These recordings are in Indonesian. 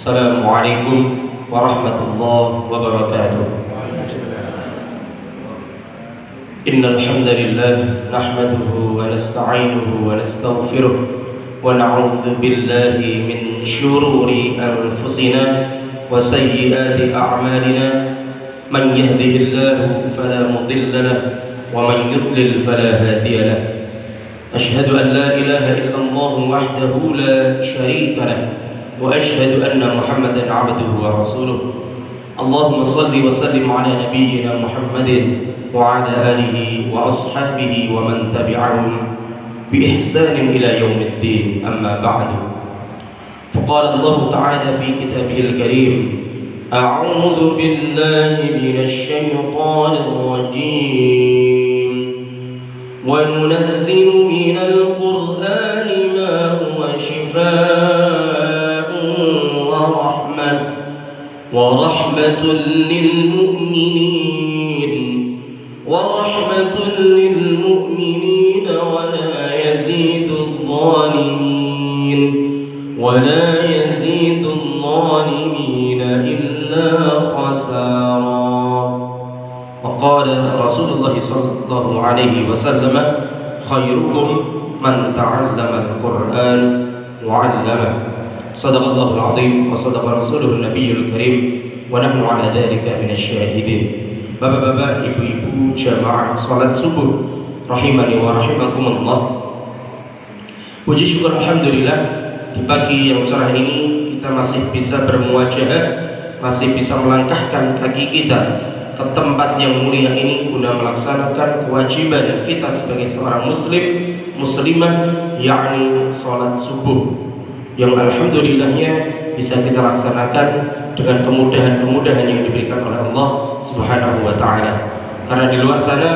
Assalamualaikum warahmatullahi wabarakatuh. Innal hamdalillah nahmaduhu wa nasta'inuhu wa nastaghfiruh wa na'udzu billahi min shururi anfusina wa sayyiati a'malina. Man yahdihillahu fala mudilla lahu wa man yudlil fala hadiya lahu. Ashhadu an la ilaha illallah wahdahu la syarika lahu wa ashhadu anna Muhammadan 'abduhu wa rasuluh. Allahumma shalli wa sallim ala nabiyyina Muhammadin wa ala alihi wa ashabihi wa man tabi'ahum bi ihsanin ila yaumiddin. Amma ba'du. Faqala Allah ta'ala fi kitabihil karim, a'udzu billahi minasy syaithanir rajim. Wa nunazzilu minal qur'ani ma huwa shifaa'un wa rahmatun lil mu'minin wa la yazidul zalimin illa khasara. وقال رسول الله صلى الله عليه وسلم خيركم من تعلم القرآن وعلمه. صدق الله العظيم وصدق رسوله النبي الكريم ونحن على ذلك من الشاهدين. Bapak-bapak, ibu-ibu jamaah salat subuh rahimani wa rahimakumullah. Puji syukur alhamdulillah, di pagi yang cerah ini kita masih bisa bermuajahah, masih bisa melangkahkan kaki kita ke tempat yang mulia ini guna melaksanakan kewajiban kita sebagai seorang muslim muslimah, yakni salat subuh, yang alhamdulillahnya bisa kita laksanakan dengan kemudahan-kemudahan yang diberikan oleh Allah Subhanahu wa ta'ala. Karena di luar sana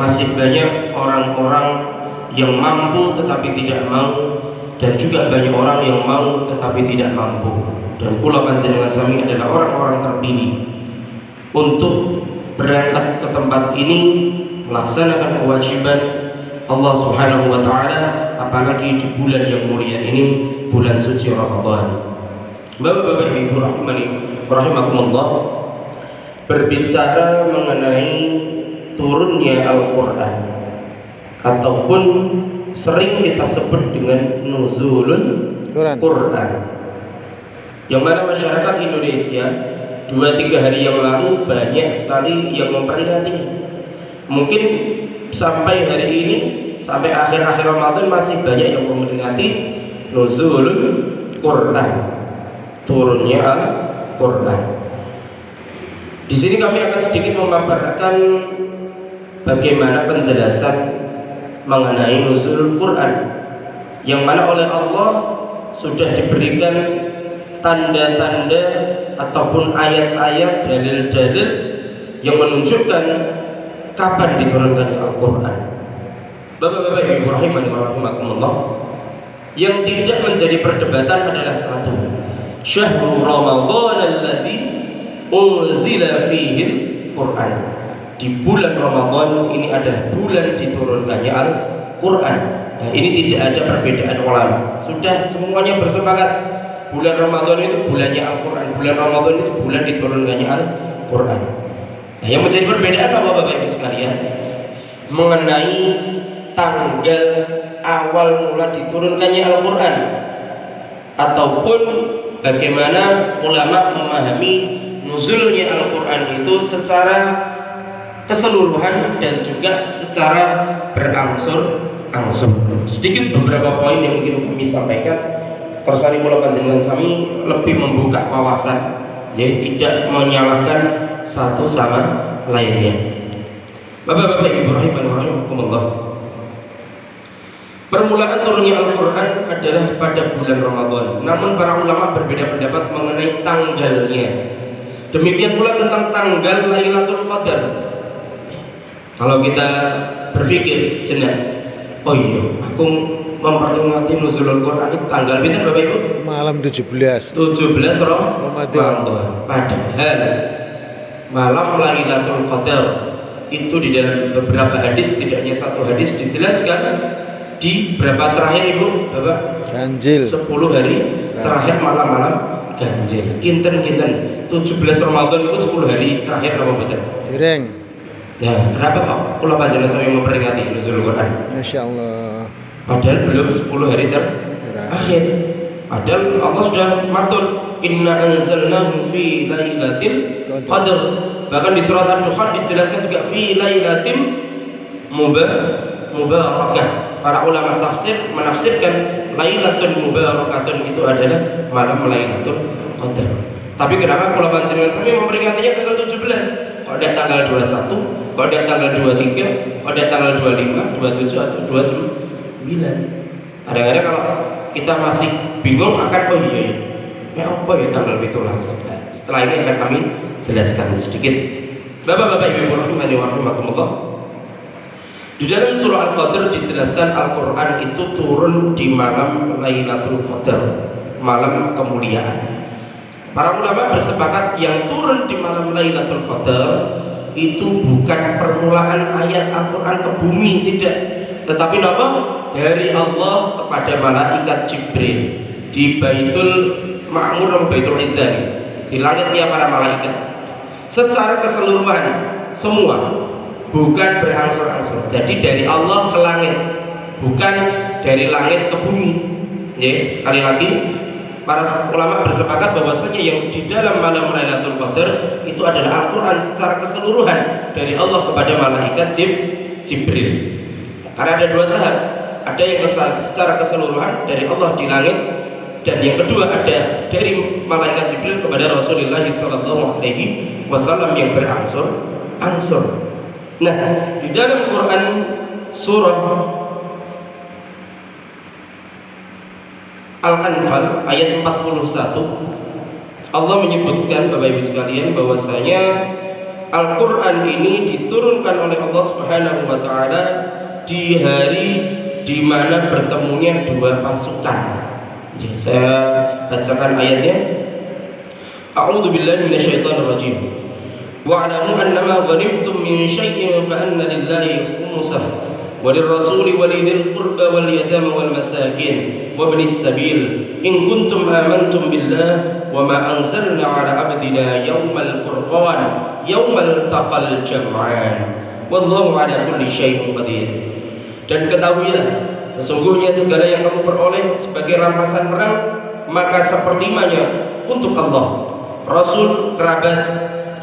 masih banyak orang-orang yang mampu tetapi tidak mau, dan juga banyak orang yang mau tetapi tidak mampu. Dan kula panjenengan sami adalah orang-orang terpilih untuk berangkat ke tempat ini melaksanakan kewajiban Allah Subhanahu wa ta'ala, apalagi di bulan yang mulia ini, bulan suci Ramadan. Bapak-bapak, ibu rahimani rahimakumullah, berbicara mengenai turunnya Al-Qur'an ataupun sering kita sebut dengan nuzulun Qur'an, yang mana masyarakat Indonesia 2-3 hari yang lalu banyak sekali yang memperingati. Mungkin sampai hari ini, sampai akhir-akhir Ramadan masih banyak yang memperingati nuzulun Qur'an, turunnya Al-Qur'an. Di sini kami akan sedikit memaparkan bagaimana penjelasan mengenai nuzul Qur'an, yang mana oleh Allah sudah diberikan tanda-tanda ataupun ayat-ayat, dalil-dalil yang menunjukkan kapan diturunkan Al-Qur'an. Bapak-bapak, ibu rahimani wa rahimakumullah, yang tidak menjadi perdebatan adalah satu: syahrul Ramadan alladzi unzila fihi Al-Qur'an. Di bulan Ramadan ini adalah bulan diturunkannya Al-Qur'an. Nah, ini tidak ada perbedaan ulama. Sudah semuanya bersepakat bulan Ramadan itu bulannya Al-Qur'an, bulan Ramadan itu bulan diturunkannya Al-Qur'an. Nah, yang menjadi perbedaan apa Bapak Ibu sekalian? Mengenai tanggal awal mula diturunkannya Al-Qur'an, ataupun bagaimana ulama memahami nuzulnya Al-Qur'an itu secara keseluruhan dan juga secara berangsur-angsur. Sedikit beberapa poin yang mungkin kami sampaikan. Persani kula panjenengan sami lebih membuka wawasan, jadi tidak menyalahkan satu sama lainnya. Bapak-bapak, ibu rahimani wa rahimakumullah, permulaan turunnya Al-Qur'an adalah pada bulan Ramadan. Namun para ulama berbeda pendapat mengenai tanggalnya. Demikian pula tentang tanggal Lailatul Qadar. Kalau kita berpikir sejenak, oh iya, aku memperingati nuzulul Qur'an itu tanggal pinten Bapak Ibu? Malam 17 Ramadan. Padahal malam Lailatul Qadar itu di dalam beberapa hadis, tidak hanya satu hadis, dijelaskan di berapa terakhir Ibu Bapak? Ganjil 10 hari terakhir malam-malam ganjil. Kinten 17 Ramadan itu 10 hari terakhir apa betul? Dereng. Ya, kenapa kok kula panjenengan sampai memperingati nuzul Quran? Masyaallah. Padahal belum 10 hari terakhir. Padahal Allah sudah matur, inna anzalnahu fi lailatul qadr. Bahkan di surat Ad-Dukhan dijelaskan juga fi lailatin mubarakah. Para ulama tafsir menafsirkan lailatul mubarakatun itu adalah malam Lailatul Qadar. Tapi kenapa kalau panjenengan sampai memperingatinya tanggal 17? Kalau ada tanggal 21, kalau ada tanggal 23, kalau ada tanggal 25, 27 atau 29. Kadang-kadang kalau kita masih bingung akan apa ya tanggal 17. Setelah ini akan kami jelaskan sedikit. Bapak-bapak Ibu rahimani wa rahimakumullah. Di dalam surah Al-Qadr dijelaskan Al-Quran itu turun di malam Lailatul Qadar, malam kemuliaan. Para ulama bersepakat yang turun di malam Lailatul Qadar itu bukan permulaan ayat Al-Quran ke bumi, tidak, tetapi apa? Dari Allah kepada malaikat Jibril di Baitul Ma'mur dan Baitul Izzah, di langitnya para malaikat secara keseluruhan semua, bukan berangsur-angsur. Jadi dari Allah ke langit, bukan dari langit ke bumi. Ya, sekali lagi para ulama bersepakat bahwasanya yang di dalam malam Lailatul Qadar itu adalah Al-Quran secara keseluruhan dari Allah kepada malaikat Jibril. Karena ada dua tahap, ada yang secara keseluruhan dari Allah di langit, dan yang kedua ada dari malaikat Jibril kepada Rasulullah SAW yang berangsur-angsur. Nah, di dalam Quran surah Al-Anfal ayat 41 Allah menyebutkan Bapak Ibu sekalian bahwasanya Al-Quran ini diturunkan oleh Allah Subhanahu wa taala di hari di mana bertemunya dua pasukan. Jadi saya bacakan ayatnya. A'udzu billahi minasyaitonir rajim. Wa'lamu annama ghanimtum min syai'in fa anna lillahi khumsahu wa lirrasuli wa lidhil qurba wal yatama wal masakin wa ibnis sabil in kuntum amantum billah wa ma anzalna 'ala 'abdina yawmal furqan yawmal taqal jam'an wallahu 'ala kulli syai'in qadir. Dan ketahuilah sesungguhnya segala yang kamu peroleh sebagai rampasan perang maka sepertimanya untuk Allah, Rasul, kerabat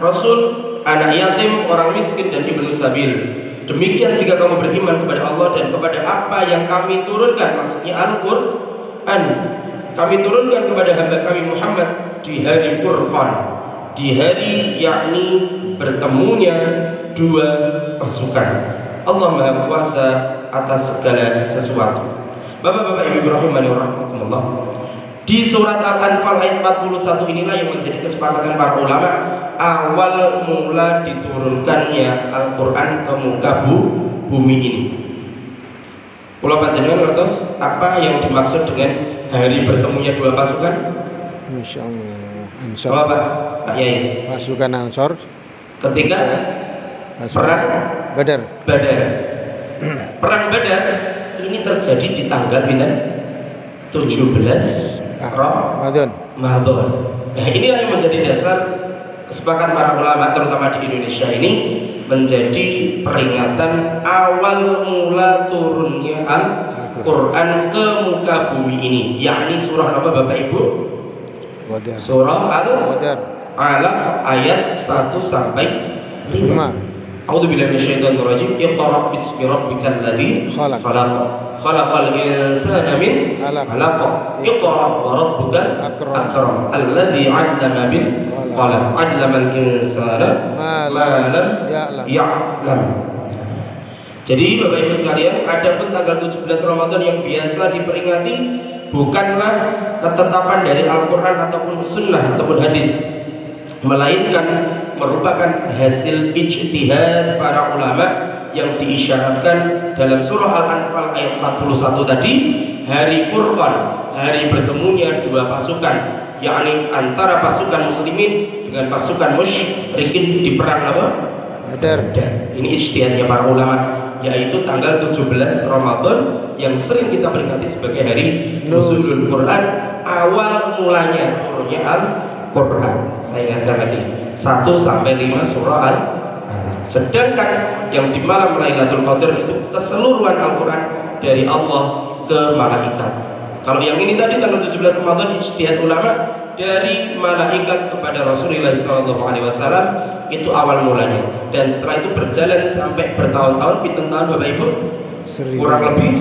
Rasul, anak yatim, orang miskin dan ibnu sabil. Demikian jika kamu beriman kepada Allah dan kepada apa yang kami turunkan, maksudnya Al-Quran, kami turunkan kepada hamba kami Muhammad di hari Furqan, di hari yakni bertemunya dua pasukan. Allah Maha Kuasa atas segala sesuatu. Bapak-bapak Ibu rahimani wa rahimakumullah. Di surat Al-Anfal ayat 41 inilah yang menjadi kesepakatan para ulama awal mula diturunkannya Al-Quran ke muka bumi ini. Kula panjenengan ngertos apa yang dimaksud dengan hari bertemunya dua pasukan? Masyaallah. Ansor. Apa Pak Yai? Pasukan Ansor Ketika perang Badar. Perang Badar ini terjadi di tanggal 17 Ramadan. Nah, inilah yang menjadi dasar kesepakatan para ulama terutama di Indonesia ini menjadi peringatan awal mula turunnya Al-Quran ke muka bumi ini, yakni surah apa Bapak Ibu? Badar. Surah Al-Alaq ayat 1 sampai 5. A'udzu billahi minasyaitonir rajim. Iqra bismi rabbikal ladzi khalaq. Khalaqal insana min 'alaq. Iqra wa rabbukal akram. Alladzi 'allama bil qalam. 'Allamal insana ma lam ya'lam. Jadi Bapak Ibu sekalian, adapun tanggal 17 Ramadan yang biasa diperingati bukanlah ketetapan dari Al-Quran ataupun Sunnah ataupun hadis, melainkan merupakan hasil ijtihad para ulama yang diisyaratkan dalam surah Al-Anfal ayat 41 tadi, hari Furqan, hari bertemunya dua pasukan, yakni antara pasukan muslimin dengan pasukan musyrikin di perang apa? Badar. Ini ijtihadnya para ulama, yaitu tanggal 17 Ramadan yang sering kita peringati sebagai hari Nuzulul Quran, awal mulanya turunnya Al-Quran. Saya ingatkan lagi 1 sampai 5 surah Al-Alaq. Sedangkan yang di malam Lailatul Qadar itu keseluruhan Al-Quran dari Allah ke malaikat. Kalau yang ini tadi tanggal 17 Ramadan ijtihad ulama dari malaikat kepada Rasulullah SAW itu awal mulanya, dan setelah itu berjalan sampai bertahun-tahun. Pinten tahun Bapak Ibu? Kurang lebih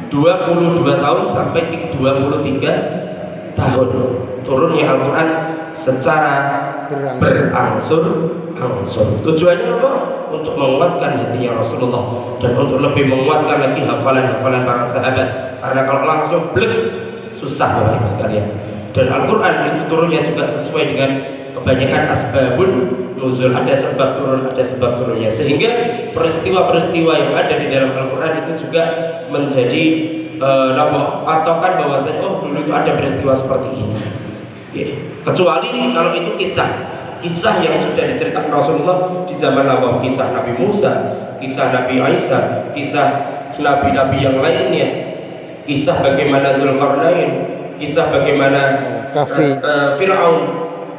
22 tahun sampai 23 tahun turunnya Al-Quran secara berangsur-angsur. Tujuannya apa? Untuk menguatkan hatinya Rasulullah dan untuk lebih menguatkan lagi hafalan-hafalan para sahabat. Karena kalau langsung blek susah Bapak Ibu sekalian. Dan Al-Quran itu turunnya juga sesuai dengan kebanyakan asbabun nuzul, ada sebab turun, ada sebab turunnya, sehingga peristiwa-peristiwa yang ada di dalam Al-Quran itu juga menjadi patokan bahwasanya oh dulu itu ada peristiwa seperti ini. Kecuali kalau itu kisah yang sudah diceritakan Rasulullah di zaman Nabi, kisah Nabi Musa, kisah Nabi Isa, kisah nabi-nabi yang lainnya, kisah bagaimana Zulkarnain, kisah bagaimana Fir'aun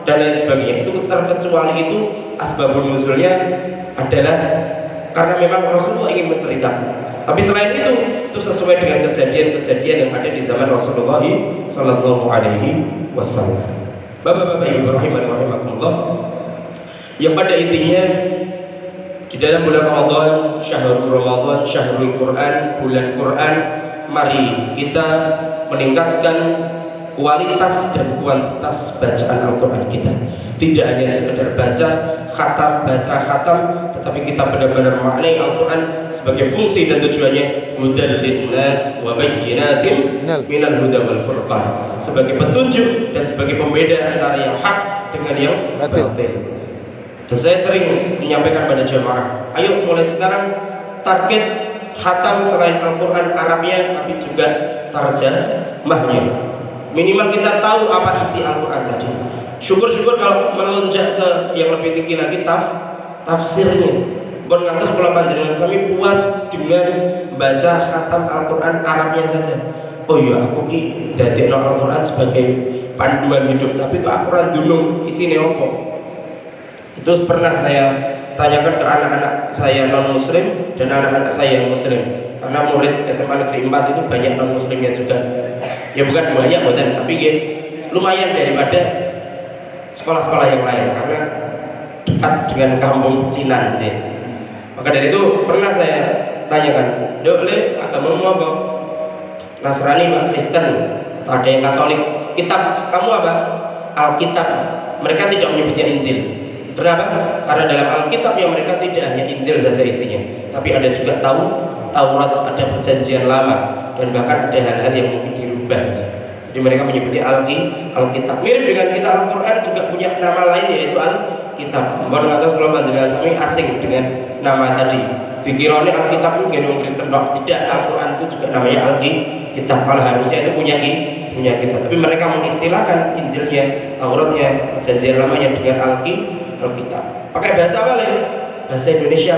dan lain sebagainya. Itu terkecuali itu asbabun nuzulnya adalah karena memang Rasulullah ingin menceritakan. Tapi selain itu sesuai dengan kejadian-kejadian yang ada di zaman Rasulullah Sallallahu Alaihi Wasallam. Bapak-bapak Ibu rahimani wa rahimakumullah, yang pada intinya di dalam bulan Ramadan, syahrul Ramadan, syahrul Quran, bulan Quran, mari kita meningkatkan kualitas dan kuantitas bacaan Al-Quran kita. Tidak hanya sekedar baca khatam, tetapi kita benar-benar maknai Al-Quran sebagai fungsi dan tujuannya hudal linnas wa bayyinatin minal huda wal furqan, sebagai petunjuk dan sebagai pembeda antara yang hak dengan yang batil. Dan saya sering menyampaikan pada jamaah, ayo mulai sekarang target khatam selain Al-Quran Arabnya, tapi juga tarjamahnya. Minimal kita tahu apa isi Al-Quran tadi. Syukur-syukur kalau melonjak ke yang lebih tinggi lagi tafsirnya. Bon ngantos kula panjenengan sami puas dengan baca khatam Al-Quran Arabnya saja. Oh iya, aku ki dadekno Al-Quran sebagai panduan hidup, tapi kok Al-Quran dulu isine opo? Itu pernah saya tanyakan ke anak-anak saya non muslim dan anak-anak saya yang muslim. Karena murid SMA Negeri 4 itu banyak non muslimnya juga. Ya bukan banyak tapi lumayan daripada sekolah-sekolah yang lain karena dekat dengan kampung Cina. Maka dari itu pernah saya tanyakan, "Dok, le agamamu apa? Nasrani, Pak, Kristen, atau ada yang Katolik? Kitab kamu apa?" Alkitab. Mereka tidak menyebutnya Injil. Kenapa? Karena dalam Alkitab yang mereka tidak hanya Injil saja isinya, tapi ada juga Taurat, ada perjanjian lama, dan bahkan ada hal-hal yang mungkin dirubah. Jadi mereka menyebutnya Alkitab. Mirip dengan kita Al-Quran juga punya nama lain, yaitu Alkitab. Mohon maaf kalau panjenengan kami asing dengan nama tadi. Pikirannya Alkitab itu gendong Kristen, tidak. Al-Quran itu juga namanya Alkitab. Kalau harusnya itu punya kita. Tapi mereka mengistilahkan Injilnya, Tauratnya, perjanjian lamanya dengan Alkitab. Pakai bahasa apa lagi? Bahasa Indonesia.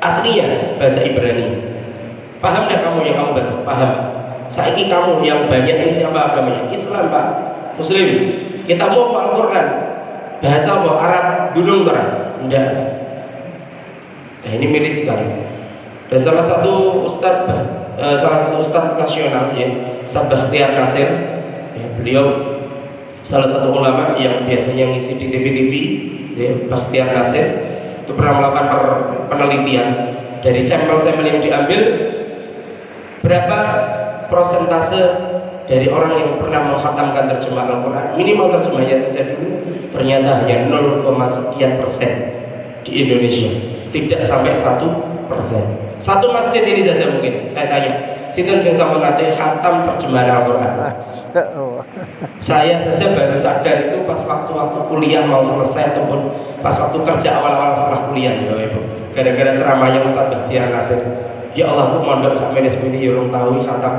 Aslinya bahasa Ibrani. Paham tidak kamu yang kamu baca? Paham. Saiki kamu yang banyak ini apa agamanya? Islam, Pak. Muslim. Kita mau Al-Quran. Bahasa apa? Arab dulu terang. Tidak. Nah, ini miris sekali. Dan salah satu ustadz nasional, ya, Ustadz Bakhtiar Nasir, ya, beliau salah satu ulama yang biasanya ngisi di TV-TV, ya, Bakhtiar Nasir, itu pernah melakukan penelitian dari sampel-sampel yang diambil, berapa prosentase dari orang yang pernah mengkhatamkan terjemah Al-Quran, minimal terjemahnya saja dulu, ternyata hanya 0,sekian% di Indonesia, tidak sampai 1%. Satu masjid ini saja mungkin, saya tanya, sinten sing sampun nate khatam terjemahan Al-Quran? Saya saja baru sadar itu pas waktu kuliah mau selesai ataupun pas waktu kerja awal-awal setelah kuliah, Bapak Ibu. Gara-gara ceramahnya Ustaz Bakhtiar Nasir. Ya Allah, aku mondok sampai ini ya orang tahu khatam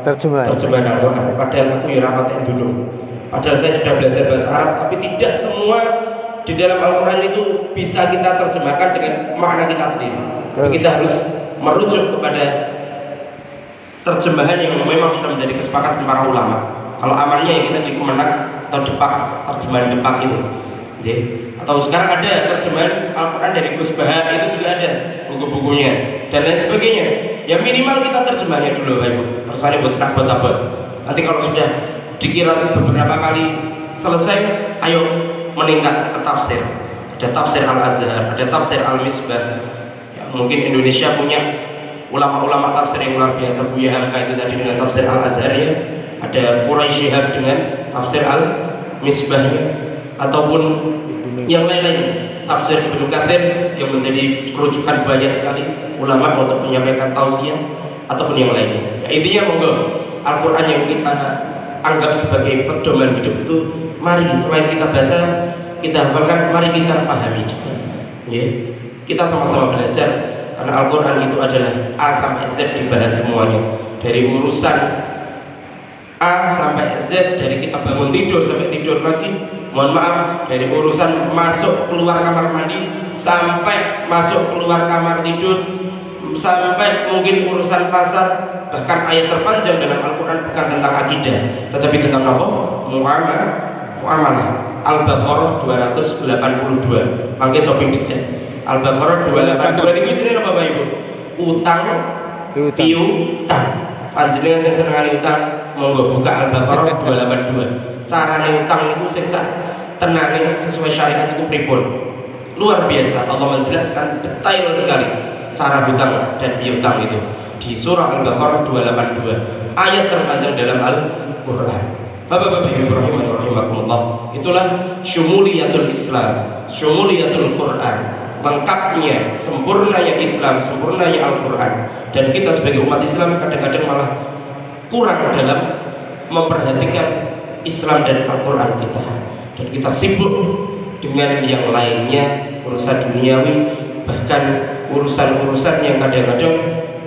terjemahan Al-Quran. Padahal aku ya rapat dulu. Padahal saya sudah belajar bahasa Arab, tapi tidak semua di dalam Al-Quran itu bisa kita terjemahkan dengan makna kita sendiri. Tapi kita harus merujuk kepada terjemahan yang memang sudah menjadi kesepakatan para ulama. Kalau amannya ya kita di Kemenak atau Depak, terjemahan Depak itu. Jadi, atau sekarang ada terjemahan Al-Quran dari Gus Bahar, itu juga ada buku-bukunya dan lain sebagainya. Ya minimal kita terjemahnya dulu Bapak Ibu. Terusnya buat abot-abot. Nanti kalau sudah dikira beberapa kali selesai, ayo meningkat ke tafsir. Ada tafsir Al-Azhar, ada tafsir Al-Misbah. Ya, mungkin Indonesia punya ulama-ulama tafsir yang luar biasa. Buya Hamka itu tadi dengan tafsir Al-Azhar ya. Ada Quraisy Shihab dengan tafsir Al-Misbah ya. Ataupun yang lain-lain, tafsir Ibnu Katsir yang menjadi kerujukan banyak sekali ulama untuk menyampaikan tausiah ataupun yang lainnya. Ya, intinya monggo Al-Quran yang kita anggap sebagai pedoman hidup itu, mari selain kita baca, kita hafalkan, mari kita pahami juga. Ya, kita sama-sama belajar karena Al-Quran itu adalah A sampai Z dibahas semuanya, dari urusan A sampai Z, dari kita bangun tidur sampai tidur lagi. Mohon maaf, dari urusan masuk keluar kamar mandi sampai masuk keluar kamar tidur, sampai mungkin urusan pasar, bahkan ayat terpanjang dalam Al-Quran bukan tentang akidah, tetapi tentang apa? Muamalah. Al-Baqarah 282. Mangke coba dicek. Al-Baqarah 282 ini sini Bapak Ibu. Utang, piutang. Panjenengan sing senengane utang, monggo buka Al-Baqarah 282. Carane utang itu sing tenane sesuai syariat itu pripun. Luar biasa, Allah menjelaskan detail sekali cara hutang dan piutang itu di surah Al-Baqarah 282, ayat terpanjang dalam Al-Qur'an. Bapak-bapak Ibu rahimakumullah, itulah syumuliyatul Islam, syumuliyatul Qur'an, lengkapnya, sempurnanya Islam, sempurnanya Al-Quran. Dan kita sebagai umat Islam kadang-kadang malah kurang dalam memperhatikan Islam dan Al-Quran kita, dan kita sibuk dengan yang lainnya, urusan duniawi, bahkan urusan-urusan yang kadang-kadang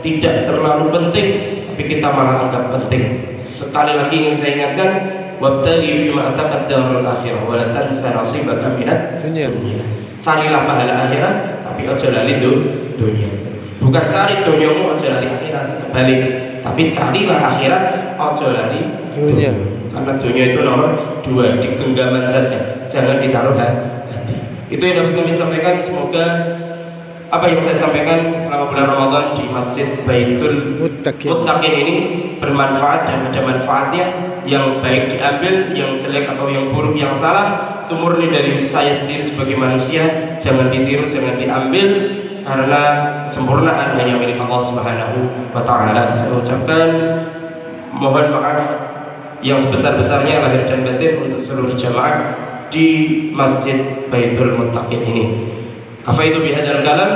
tidak terlalu penting, tapi kita malah anggap penting. Sekali lagi ingin saya ingatkan, wabtaghi fima ataqad darul akhirah wa la tansa nasibaka minad dunya. Carilah pahala akhirat, tapi aja lali dunia. Bukan cari dunyamu aja lali akhirat, kebalik. Tapi carilah akhirat, aja lali dunia. Karena dunia itu nomor 2, di genggaman saja, jangan ditaruh hati. Itu yang dapat kami sampaikan. Semoga apa yang saya sampaikan selama bulan Ramadan di Masjid Baitul Muttaqin ini bermanfaat dan ada manfaatnya. Yang baik diambil, yang jelek atau yang buruk, yang salah itu murni dari saya sendiri sebagai manusia. Jangan ditiru, jangan diambil, karena kesempurnaan hanya milik Allah Subhanahu wa Ta'ala. Saya ucapkan mohon maaf yang sebesar-besarnya lahir dan batin untuk seluruh jamaah di Masjid Baitul Muttaqin ini. Afaidu bihadzal kalam,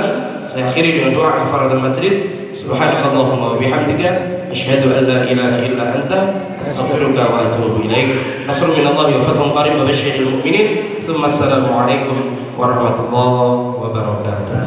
saya akhiri dengan doa kafaratul majlis. Subhanakallahumma wa bihamdika asyhadu an la ilaha illa anta astaghfiruka wa atubu ilaik. Nasrun minallahi wa fathun qarib wa basyiril mu'minin. Tsumma assalamu alaikum warahmatullahi wabarakatuh.